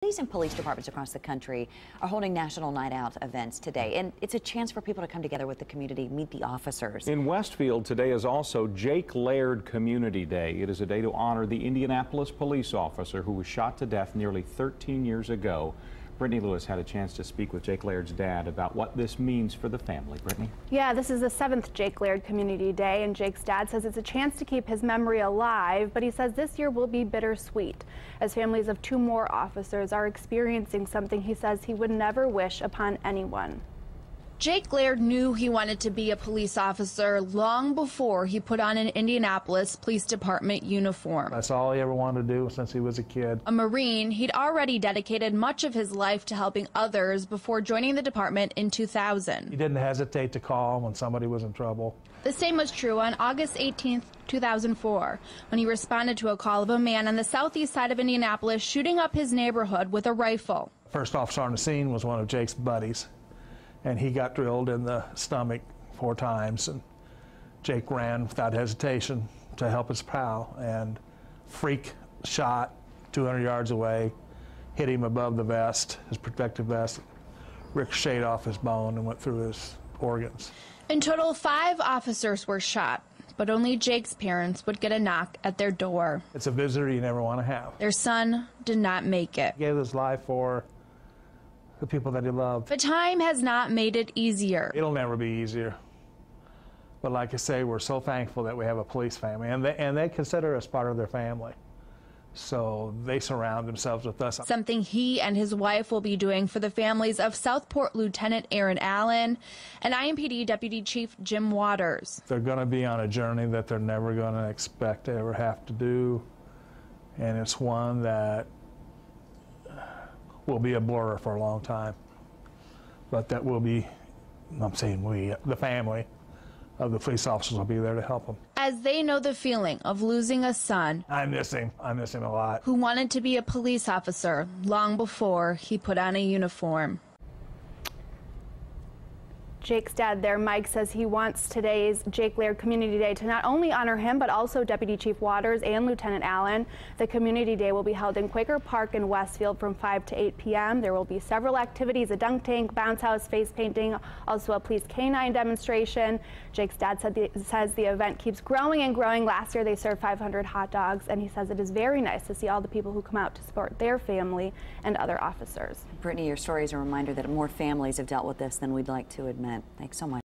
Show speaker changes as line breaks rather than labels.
Cities and police departments across the country are holding National Night Out events today, and it's a chance for people to come together with the community, meet the officers.
In Westfield, today is also Jake Laird Community Day. It is a day to honor the Indianapolis police officer who was shot to death nearly 13 years ago. Brittany Lewis had a chance to speak with Jake Laird's dad about what this means for the family. Brittany?
Yeah, this is the 7th Jake Laird Community Day, and Jake's dad says it's a chance to keep his memory alive, but he says this year will be bittersweet, as families of 2 more officers are experiencing something he says he would never wish upon anyone.
Jake Laird knew he wanted to be a police officer long before he put on an Indianapolis Police Department uniform.
That's all he ever wanted to do since he was a kid.
A Marine, he'd already dedicated much of his life to helping others before joining the department in 2000.
He didn't hesitate to call when somebody was in trouble.
The same was true on August 18, 2004, when he responded to a call of a man on the southeast side of Indianapolis shooting up his neighborhood with a rifle.
First officer on the scene was one of Jake's buddies, and he got drilled in the stomach 4 times, and Jake ran without hesitation to help his pal, and freak shot 200 yards away, hit him above the vest, his protective vest, ricocheted off his bone and went through his organs.
In total, 5 officers were shot, but only Jake's parents would get a knock at their door.
It's a visitor you never want to have.
Their son did not make it.
He gave his life for the people that he loved.
But time has not made it easier.
It'll never be easier. But like I say, we're so thankful that we have a police family, and they consider us part of their family. So they surround themselves with us.
Something he and his wife will be doing for the families of Southport Lieutenant Aaron Allen and IMPD Deputy Chief Jim Waters.
They're going to be on a journey that they're never going to expect to ever have to do, and it's one that will be a blur for a long time. But that will be, I'm saying we, the family of the police officers will be there to help them.
As they know the feeling of losing a son.
I miss him a lot.
Who wanted to be a police officer long before he put on a uniform.
Jake's dad there, Mike, says he wants today's Jake Laird Community Day to not only honor him, but also Deputy Chief Waters and Lieutenant Allen. The Community Day will be held in Quaker Park in Westfield from 5 to 8 p.m. There will be several activities, a dunk tank, bounce house, face painting, also a police canine demonstration. Jake's dad says the event keeps growing and growing. Last year they served 500 hot dogs, and he says it is very nice to see all the people who come out to support their family and other officers.
Brittany, your story is a reminder that more families have dealt with this than we'd like to admit. Thanks so much.